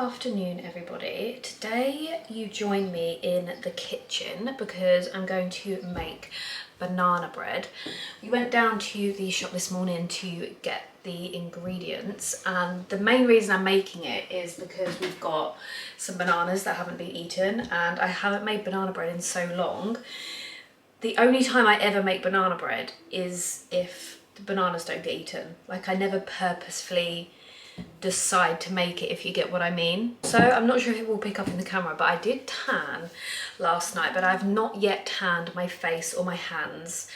afternoon, everybody. Today you join me in the kitchen because I'm going to make banana bread. We went down to the shop this morning to get the ingredients, and the main reason I'm making it is because we've got some bananas that haven't been eaten, and I haven't made banana bread in so long. The only time I ever make banana bread is if the bananas don't get eaten. Like, I never purposefully decide to make it, if you get what I mean. So I'm not sure if it will pick up in the camera, but I did tan last night, but I've not yet tanned my face or my hands.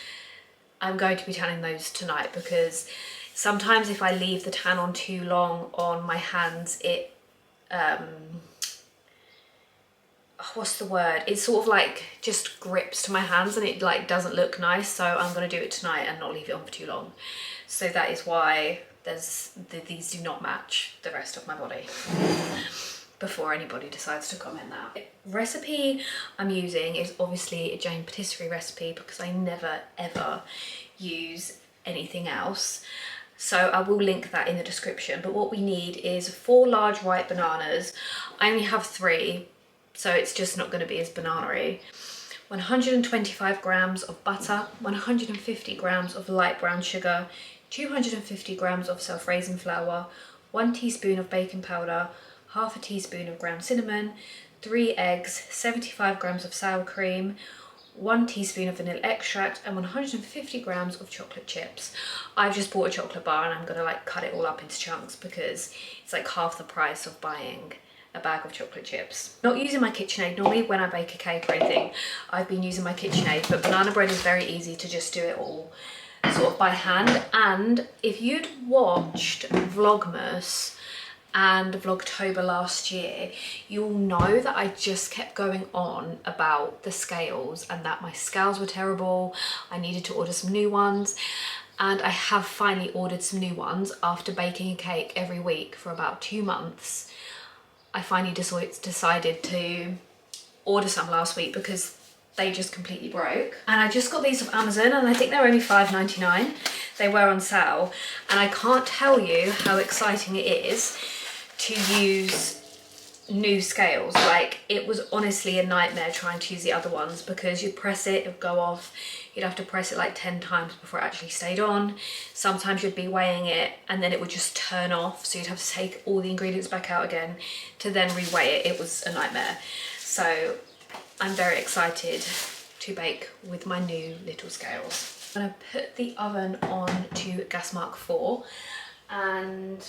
I'm going to be tanning those tonight because sometimes if I leave the tan on too long on my hands, it what's the word? It sort of like just grips to my hands and it like doesn't look nice. So I'm going to do it tonight and not leave it on for too long. So that is why these do not match the rest of my body. Before anybody decides to comment that. Recipe I'm using is obviously a Jane patisserie recipe because I never ever use anything else. So I will link that in the description. But what we need is 4 large ripe bananas. I only have 3, so it's just not going to be as banana-y. 125 grams of butter, 150 grams of light brown sugar, 250 grams of self-raising flour, 1 teaspoon of baking powder, half a teaspoon of ground cinnamon, 3 eggs, 75 grams of sour cream, 1 teaspoon of vanilla extract, and 150 grams of chocolate chips. I've just bought a chocolate bar and I'm gonna like cut it all up into chunks because it's like half the price of buying a bag of chocolate chips. Not using my KitchenAid. Normally when I bake a cake or anything, I've been using my KitchenAid, but banana bread is very easy to just do it all sort of by hand. And if you'd watched Vlogmas and Vlogtober last year, you'll know that I just kept going on about the scales and that my scales were terrible. I needed to order some new ones, and I have finally ordered some new ones after baking a cake every week for about 2 months. I finally decided to order some last week because they just completely broke. And I just got these off Amazon and I think they're only $5.99. They were on sale, and I can't tell you how exciting it is to use new scales. Like, it was honestly a nightmare trying to use the other ones because you'd press it, it would go off. You'd have to press it like 10 times before it actually stayed on. Sometimes you'd be weighing it and then it would just turn off. So you'd have to take all the ingredients back out again to then reweigh it. It was a nightmare. So I'm very excited to bake with my new little scales. I'm gonna put the oven on to gas mark 4 and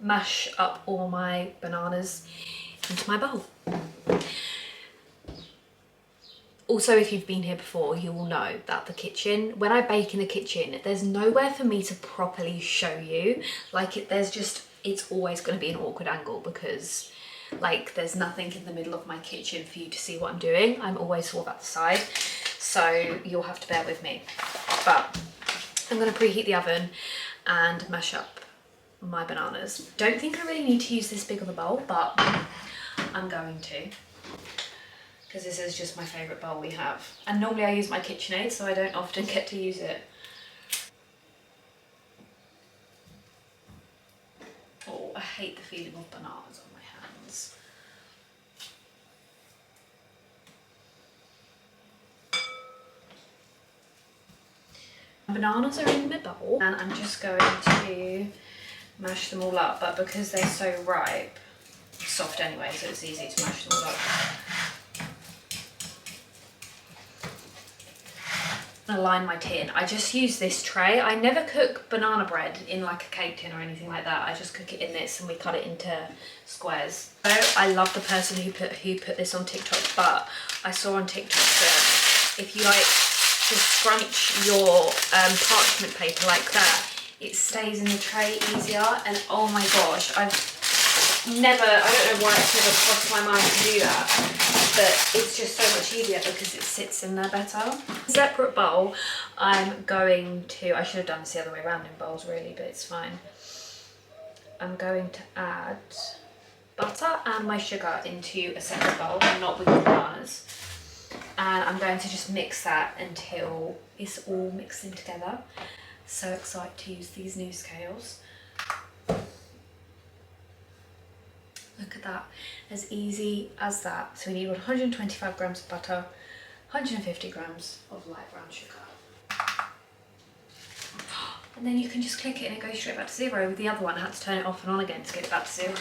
mash up all my bananas into my bowl. Also, if you've been here before, you will know that the kitchen, when I bake in the kitchen, there's nowhere for me to properly show you. Like, it's always going to be an awkward angle because like there's nothing in the middle of my kitchen for you to see what I'm doing. I'm always sort of at the side, so you'll have to bear with me. But I'm going to preheat the oven and mash up my bananas. Don't think I really need to use this big of a bowl, but I'm going to, because this is just my favourite bowl we have. And normally I use my KitchenAid, so I don't often get to use it. Oh, I hate the feeling of bananas on my hands. Bananas are in my bowl and I'm just going to mash them all up, but because they're so ripe, soft anyway, so it's easy to mash them all up. I'm gonna line my tin. I just use this tray. I never cook banana bread in like a cake tin or anything like that. I just cook it in this and we cut it into squares. So I love the person who put this on TikTok, but I saw on TikTok that if you like to scrunch your parchment paper like that, it stays in the tray easier. And oh my gosh, I don't know why it's never crossed my mind to do that, but it's just so much easier because it sits in there better. Separate bowl, I'm going to, I should have done this the other way around in bowls really, but it's fine. I'm going to add butter and my sugar into a separate bowl, not with the bananas. And I'm going to just mix that until it's all mixed in together. So excited to use these new scales. Look at that, as easy as that. So we need 125 grams of butter, 150 grams of light brown sugar. And then you can just click it and it goes straight back to 0. With the other one, I had to turn it off and on again to get it back to 0.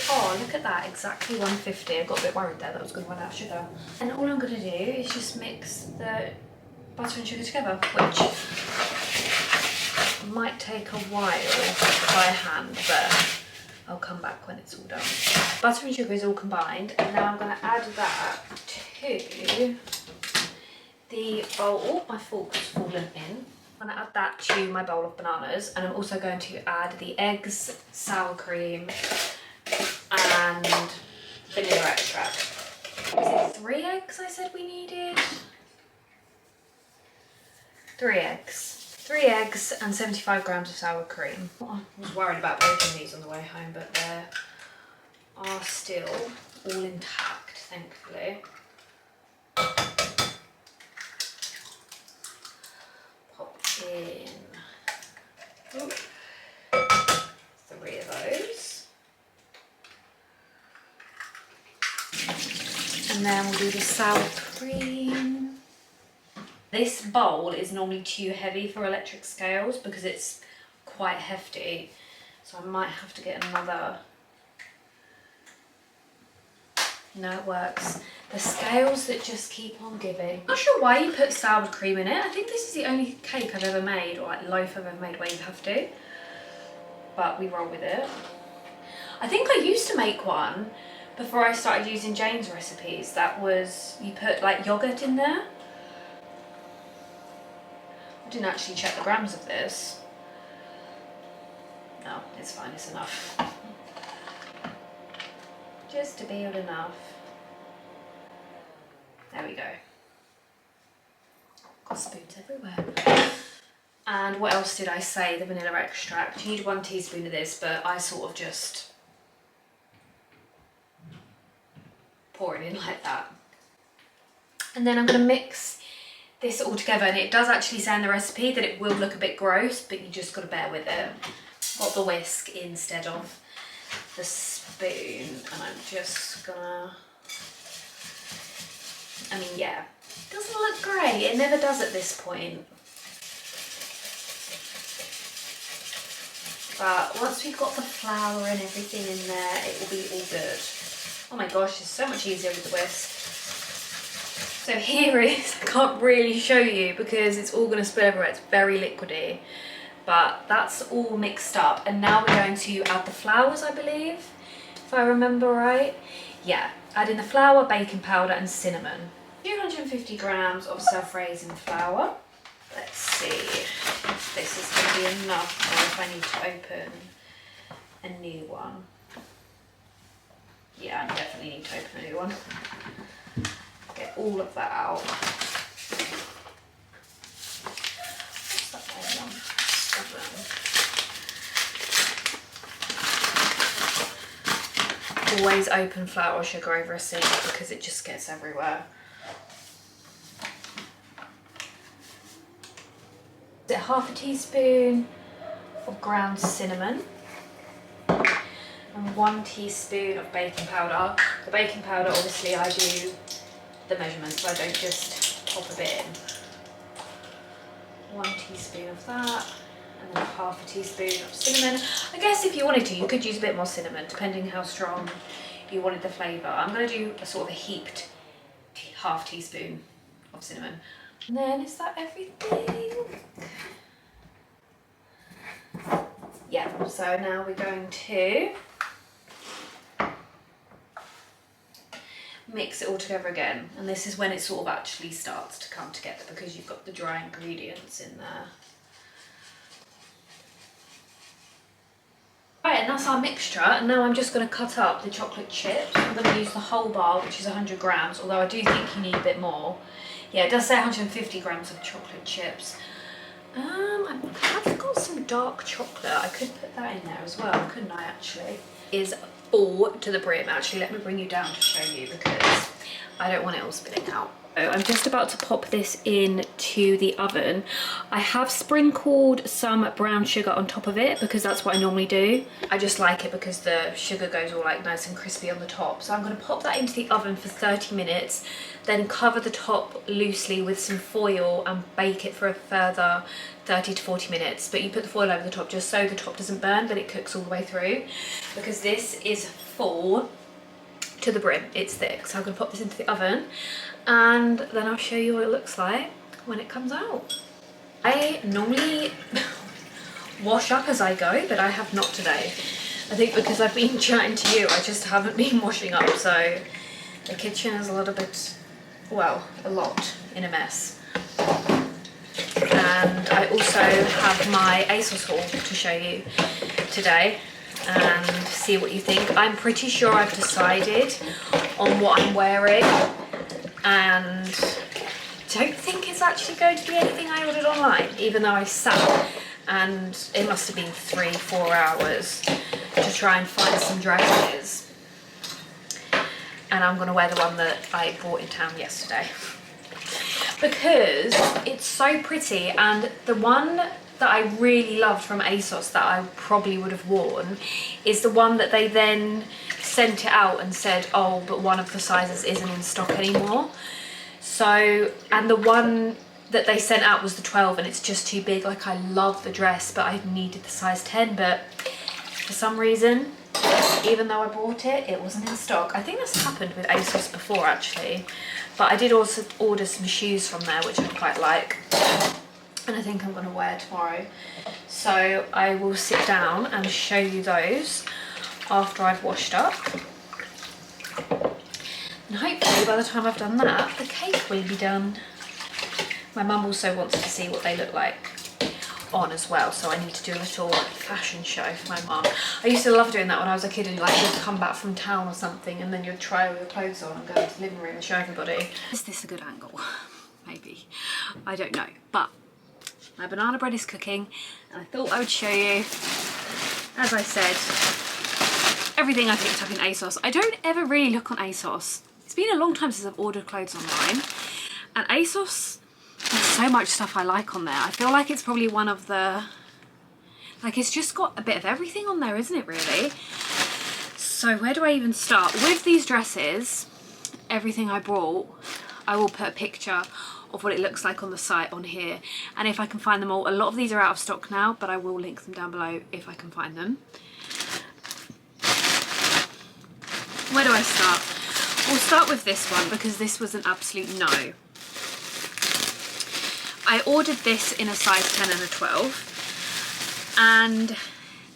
Oh, look at that, exactly 150. I got a bit worried there that I was going to run out of sugar. And all I'm going to do is just mix the butter and sugar together, which might take a while by hand, but I'll come back when it's all done. Butter and sugar is all combined, and now I'm going to add that to the bowl. Oh, my fork's fallen in. I'm going to add that to my bowl of bananas, and I'm also going to add the eggs, sour cream, and vanilla extract. Was it 3 eggs I said we needed? 3 eggs. 3 eggs and 75 grams of sour cream. I was worried about breaking these on the way home, but they are still all intact, thankfully. Pop in 3 of those. And then we'll do the sour cream. This bowl is normally too heavy for electric scales because it's quite hefty. So I might have to get another. No, it works. The scales that just keep on giving. Not sure why you put sour cream in it. I think this is the only cake I've ever made, or like loaf I've ever made where you have to. But we roll with it. I think I used to make one before I started using Jane's recipes. That was, you put like yogurt in there. I didn't actually check the grams of this. No, it's fine, it's enough. Just about enough. There we go. Got spoons everywhere. And what else did I say? The vanilla extract. You need 1 teaspoon of this, but I sort of just pour it in like that. And then I'm going to mix this all together, and it does actually say in the recipe that it will look a bit gross, but you just got to bear with it. Got the whisk instead of the spoon, and I'm just gonna, I mean, yeah, it doesn't look great. It never does at this point. But once we've got the flour and everything in there, it will be all good. Oh my gosh, it's so much easier with the whisk. So here is, I can't really show you because it's all going to spill everywhere, it's very liquidy. But that's all mixed up, and now we're going to add the flours, I believe, if I remember right. Yeah, add in the flour, baking powder and cinnamon. 250 grams of self-raising flour. Let's see if this is going to be enough or if I need to open a new one. Yeah, I definitely need to open a new one. Get all of that out. What's that one? 7. Always open flour or sugar over a sink because it just gets everywhere. Is it half a teaspoon of ground cinnamon and 1 teaspoon of baking powder. The baking powder, obviously I do the measurements, so I don't just pop a bit in. 1 teaspoon of that, and then half a teaspoon of cinnamon. I guess if you wanted to, you could use a bit more cinnamon, depending how strong you wanted the flavour. I'm going to do a sort of a heaped half teaspoon of cinnamon. And then is that everything? Yeah, so now we're going to mix it all together again, and this is when it sort of actually starts to come together because you've got the dry ingredients in there. Right, and that's our mixture, and now I'm just going to cut up the chocolate chips. I'm going to use the whole bar, which is 100 grams, although I do think you need a bit more. Yeah, it does say 150 grams of chocolate chips. I've got some dark chocolate. I could put that in there as well, couldn't I, actually? Is full to the brim. Actually, let me bring you down to show you because I don't want it all spilling out. I'm just about to pop this into the oven. I have sprinkled some brown sugar on top of it because that's what I normally do. I just like it because the sugar goes all like nice and crispy on the top. So I'm going to pop that into the oven for 30 minutes, then cover the top loosely with some foil and bake it for a further 30 to 40 minutes. But you put the foil over the top just so the top doesn't burn, but it cooks all the way through, because this is full to the brim. It's thick. So I'm going to pop this into the oven and then I'll show you what it looks like when it comes out. I normally wash up as I go, but I have not today. I think because I've been chatting to you, I just haven't been washing up, so the kitchen is a little bit, well, a lot in a mess. And I also have my ASOS haul to show you today and see what you think. I'm pretty sure I've decided on what I'm wearing, and don't think it's actually going to be anything I ordered online, even though I sat and it must have been 3-4 hours to try and find some dresses. And I'm going to wear the one that I bought in town yesterday because it's so pretty. And the one that I really loved from ASOS that I probably would have worn is the one that they then sent it out and said, oh, but one of the sizes isn't in stock anymore. So, and the one that they sent out was the 12 and it's just too big. Like, I love the dress, but I needed the size 10, but for some reason, even though I bought it, it wasn't in stock. I think this happened with ASOS before actually, but I did also order some shoes from there, which I quite like, and I think I'm going to wear tomorrow. So I will sit down and show you those after I've washed up. And hopefully by the time I've done that, the cake will be done. My mum also wants to see what they look like on as well, so I need to do a little fashion show for my mum. I used to love doing that when I was a kid, and like you'd come back from town or something and then you'd try all your clothes on and go into the living room and show everybody. Is this a good angle? Maybe. I don't know, but my banana bread is cooking and I thought I would show you, as I said, everything I picked up in ASOS. I don't ever really look on ASOS. It's been a long time since I've ordered clothes online, and ASOS, there's so much stuff I like on there. I feel like it's probably one of the, like, it's just got a bit of everything on there, isn't it really? So where do I even start? With these dresses, everything I brought, I will put a picture of what it looks like on the site on here, and if I can find them all. A lot of these are out of stock now, but I will link them down below if I can find them. Where do I start? We'll start with this one because this was an absolute no. I ordered this in a size 10 and a 12, and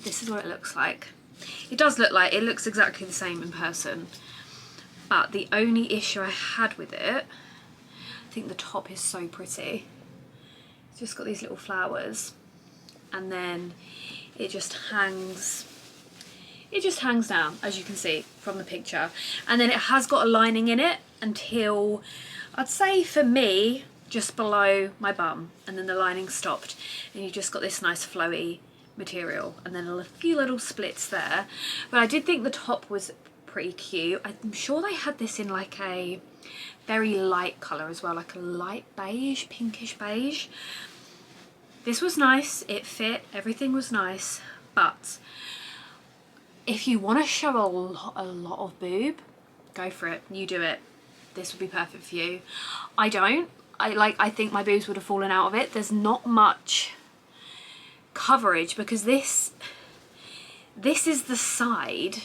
this is what it looks like. It does look like, it looks exactly the same in person, but the only issue I had with it, I think the top is so pretty. It's just got these little flowers, and then it just hangs down, as you can see from the picture, and then it has got a lining in it until, I'd say for me, just below my bum, and then the lining stopped and you just got this nice flowy material, and then a few little splits there. But I did think the top was pretty cute. I'm sure they had this in like a very light colour as well, like a light beige, pinkish beige. This was nice, it fit, everything was nice, but if you want to show a lot of boob, go for it, you do it. This would be perfect for you. I don't. I think my boobs would have fallen out of it. There's not much coverage because this is the side.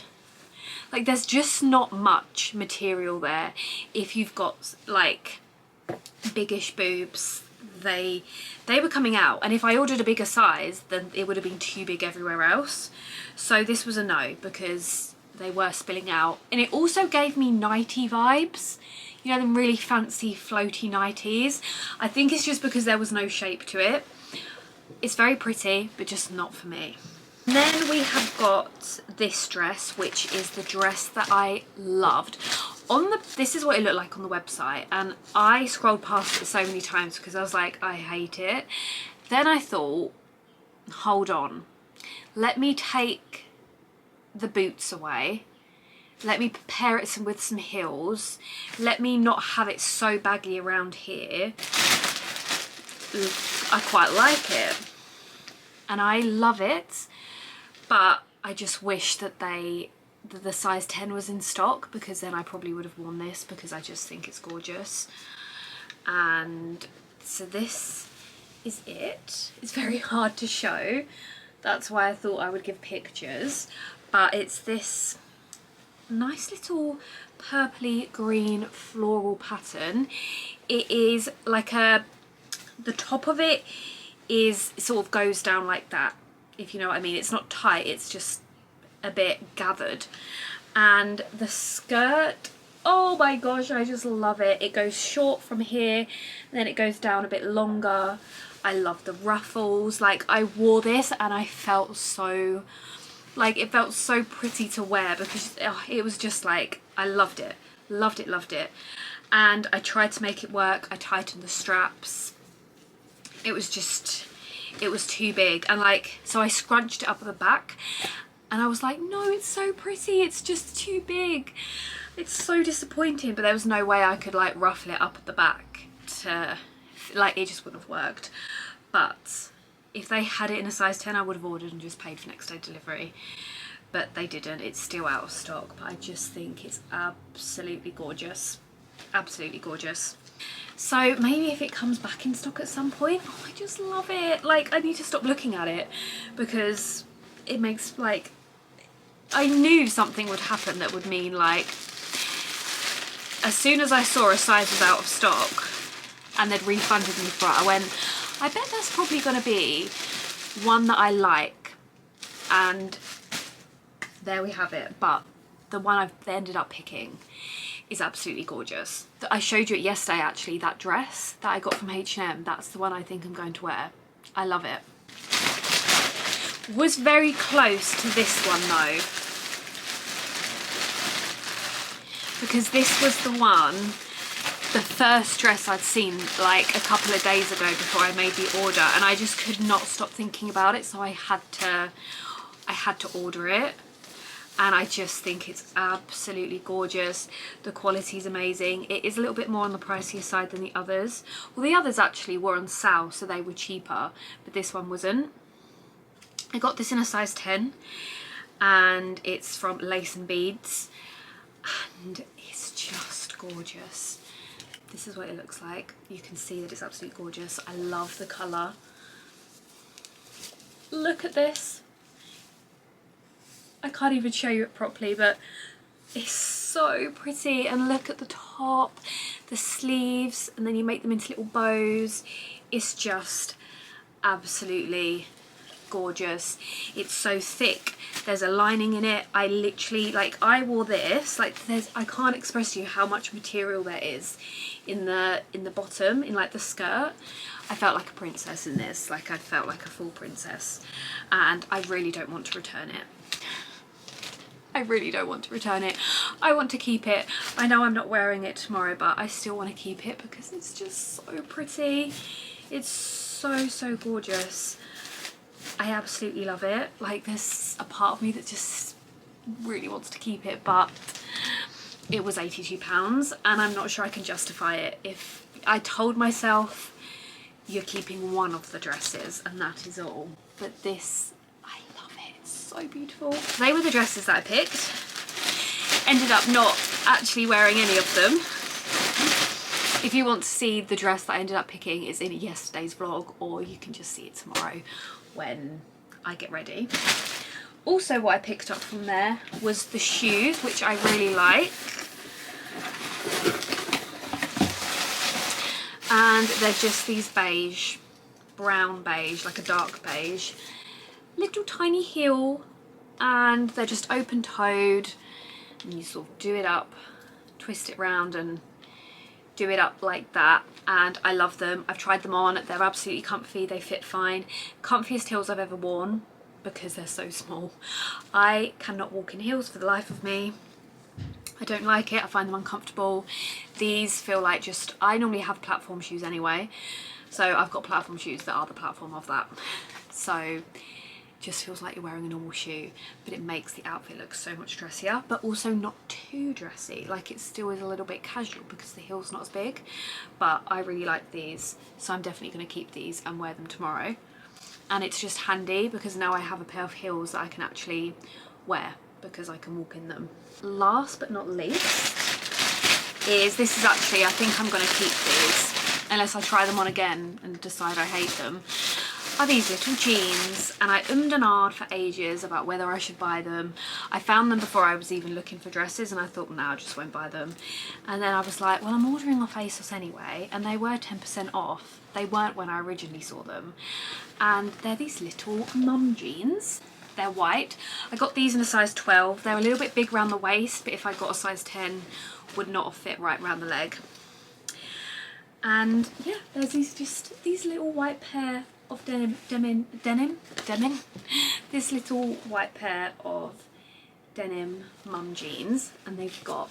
Like, there's just not much material there. If you've got like biggish boobs, they were coming out, and if I ordered a bigger size, then it would have been too big everywhere else. So this was a no because they were spilling out, and it also gave me nightie vibes. You know, them really fancy floaty nighties. I think it's just because there was no shape to it. It's very pretty, but just not for me. And then we have got this dress, which is the dress that I loved. This is what it looked like on the website, and I scrolled past it so many times because I was like, I hate it. Then I thought, hold on, let me take the boots away Let me pair it with some heels. Let me not have it so baggy around here. I quite like it. And I love it. But I just wish that the size 10 was in stock, because then I probably would have worn this, because I just think it's gorgeous. And so this is it. It's very hard to show. That's why I thought I would give pictures. But it's this nice little purpley green floral pattern. It is like the top of it is sort of goes down like that, if you know what I mean. It's not tight, it's just a bit gathered. And the skirt, oh my gosh, I just love it. It goes short from here, then it goes down a bit longer. I love the ruffles. Like, I wore this and I felt so, like, it felt so pretty to wear, because it was just like, I loved it. Loved it, loved it. And I tried to make it work. I tightened the straps. It was just, it was too big. And like, so I scrunched it up at the back and I was like, no, it's so pretty. It's just too big. It's so disappointing, but there was no way I could like ruffle it up at the back to, like, it just wouldn't have worked. But if they had it in a size 10, I would have ordered and just paid for next day delivery. But they didn't. It's still out of stock, but I just think it's absolutely gorgeous. Absolutely gorgeous. So maybe if it comes back in stock at some point, oh, I just love it. Like, I need to stop looking at it, because it makes, like, I knew something would happen that would mean, like, as soon as I saw a size was out of stock and they'd refunded me for it, I went, I bet that's probably going to be one that I like. And there we have it. But the one I've ended up picking is absolutely gorgeous. I showed you it yesterday, actually, that dress that I got from H&M. That's the one I think I'm going to wear. I love it. Was very close to this one though, because this was the one, the first dress I'd seen like a couple of days ago before I made the order, and I just could not stop thinking about it, so I had to order it. And I just think it's absolutely gorgeous. The quality is amazing. It is a little bit more on the pricier side than the others. Well, the others actually were on sale, so they were cheaper, but this one wasn't. I got this in a size 10, and it's from Lace and Beads, and it's just gorgeous. This is what it looks like. You can see that it's absolutely gorgeous. I love the colour. Look at this. I can't even show you it properly, but it's so pretty. And look at the top, the sleeves, and then you make them into little bows. It's just absolutely gorgeous. It's so thick. There's a lining in it. I literally, like, I wore this, like, I can't express to you how much material there is in the bottom, in like the skirt. I felt like a princess in this. Like, I felt like a full princess, and I really don't want to return it. I really don't want to return it. I want to keep it. I know I'm not wearing it tomorrow, but I still want to keep it because it's just so pretty. It's so, so gorgeous. I absolutely love it. Like, there's a part of me that just really wants to keep it, but it was £82 and I'm not sure I can justify it. If I told myself, you're keeping one of the dresses and that is all. But this, I love it. It's so beautiful. They were the dresses that I picked. Ended up not actually wearing any of them. If you want to see the dress that I ended up picking, it's in yesterday's vlog, or you can just see it tomorrow when I get ready. Also, what I picked up from there was the shoes, which I really like. And they're just these beige, brown beige, like a dark beige. Little tiny heel, and they're just open-toed. And you sort of do it up, twist it round and do it up like that, and I love them. I've tried them on, they're absolutely comfy, they fit fine. Comfiest heels I've ever worn because they're so small. I cannot walk in heels for the life of me. I don't like it, I find them uncomfortable. These feel like just, I normally have platform shoes anyway, so I've got platform shoes that are the platform of that. So just feels like you're wearing a normal shoe, but it makes the outfit look so much dressier, but also not too dressy. Like it still is a little bit casual because the heel's not as big, but I really like these, so I'm definitely going to keep these and wear them tomorrow. And it's just handy because now I have a pair of heels that I can actually wear because I can walk in them. Last but not least is, this is actually, I think I'm going to keep these unless I try them on again and decide I hate them, are these little jeans. And I ummed and ahed for ages about whether I should buy them. I found them before I was even looking for dresses and I thought, no, I just won't buy them. And then I was like, well, I'm ordering off ASOS anyway, and they were 10% off. They weren't when I originally saw them. And they're these little mum jeans. They're white. I got these in a size 12. They're a little bit big around the waist, but if I got a size 10, would not have fit right around the leg. And yeah, there's these little white pair of denim. This little white pair of denim mum jeans, and they've got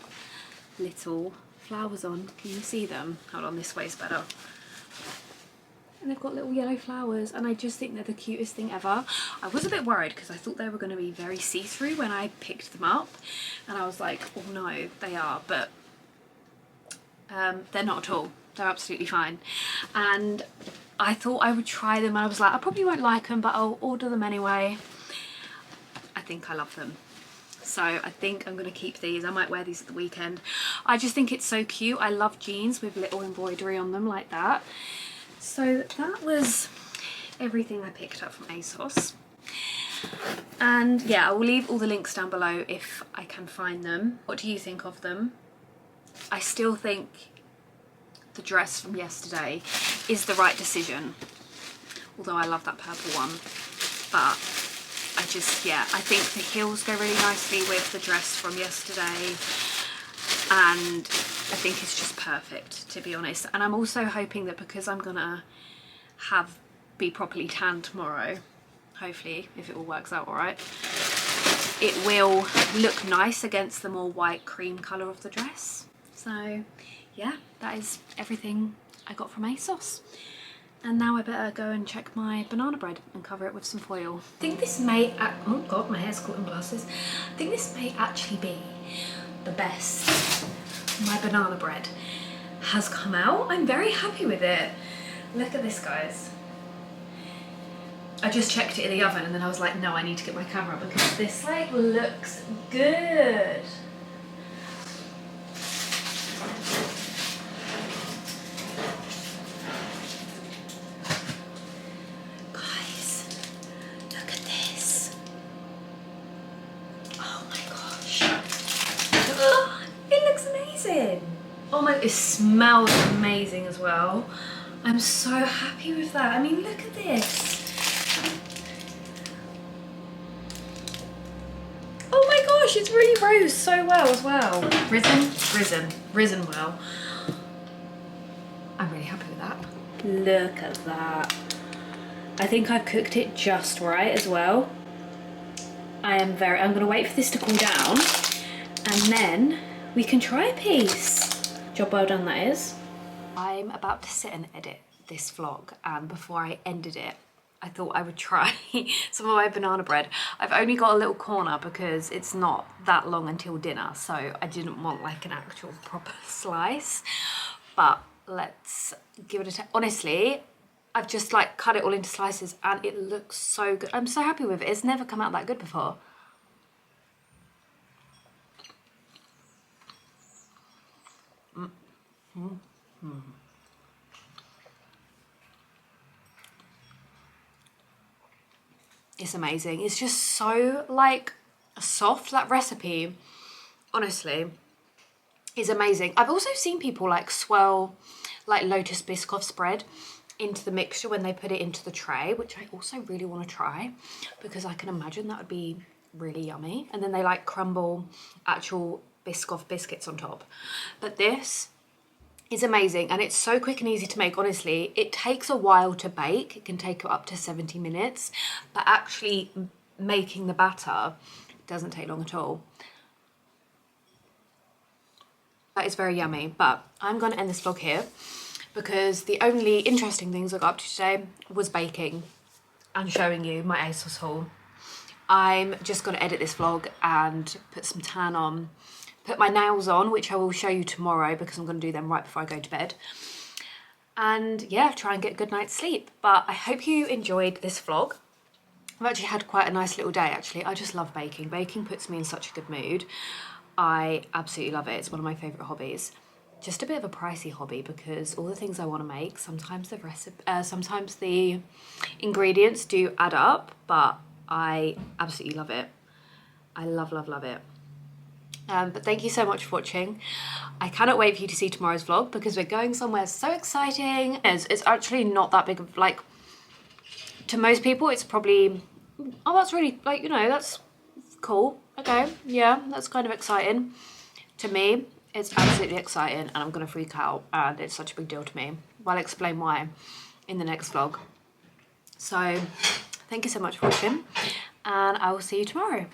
little flowers on. Can you see them? Hold on, this way's better. And they've got little yellow flowers, and I just think they're the cutest thing ever. I was a bit worried because I thought they were going to be very see-through when I picked them up, and I was like, oh no, they are, but they're not at all. They're absolutely fine. And I thought I would try them, and I was like, I probably won't like them, but I'll order them anyway. I think I love them. So I think I'm going to keep these. I might wear these at the weekend. I just think it's so cute. I love jeans with little embroidery on them like that. So that was everything I picked up from ASOS. And yeah, I will leave all the links down below if I can find them. What do you think of them? I still think the dress from yesterday is the right decision, although I love that purple one. But I just, yeah, I think the heels go really nicely with the dress from yesterday, and I think it's just perfect, to be honest. And I'm also hoping that because I'm gonna be properly tanned tomorrow, hopefully, if it all works out all right, it will look nice against the more white cream colour of the dress. So yeah, that is everything I got from ASOS. And now I better go and check my banana bread and cover it with some foil. I think this may, oh god, my hair's caught in glasses. I think this may actually be the best my banana bread has come out. I'm very happy with it. Look at this, guys. I just checked it in the oven and then I was like, no, I need to get my camera because this like looks good. Oh my, it smells amazing as well. I'm so happy with that. I mean, look at this. Oh my gosh, it's really rose so well as well. Risen well. I'm really happy with that. Look at that. I think I've cooked it just right as well. I'm gonna wait for this to cool down and then we can try a piece. Job well done, that is. I'm about to sit and edit this vlog, and before I ended it, I thought I would try some of my banana bread. I've only got a little corner because it's not that long until dinner, so I didn't want like an actual proper slice, but let's give it a try. Honestly, I've just like cut it all into slices and it looks so good. I'm so happy with it. It's never come out that good before. It's amazing. It's just so like soft. That recipe, honestly, is amazing. I've also seen people like swirl like Lotus Biscoff spread into the mixture when they put it into the tray, which I also really want to try because I can imagine that would be really yummy. And then they like crumble actual Biscoff biscuits on top. But this is amazing and it's so quick and easy to make. Honestly, it takes a while to bake. It can take up to 70 minutes, but actually making the batter doesn't take long at all. That is very yummy, but I'm going to end this vlog here because the only interesting things I got up to today was baking and showing you my ASOS haul. I'm just going to edit this vlog and put some tan on, put my nails on, which I will show you tomorrow because I'm going to do them right before I go to bed. And yeah, try and get a good night's sleep. But I hope you enjoyed this vlog. I've actually had quite a nice little day actually. I just love baking. Baking puts me in such a good mood. I absolutely love it. It's one of my favourite hobbies. Just a bit of a pricey hobby because all the things I want to make, sometimes the ingredients do add up, but I absolutely love it. I love it. But thank you so much for watching. I cannot wait for you to see tomorrow's vlog because we're going somewhere so exciting. It's actually not that big of, like, to most people it's probably, oh, that's really, like, you know, that's cool. Okay, yeah, that's kind of exciting. To me, it's absolutely exciting and I'm gonna freak out and it's such a big deal to me. Well, I'll explain why in the next vlog. So thank you so much for watching and I will see you tomorrow.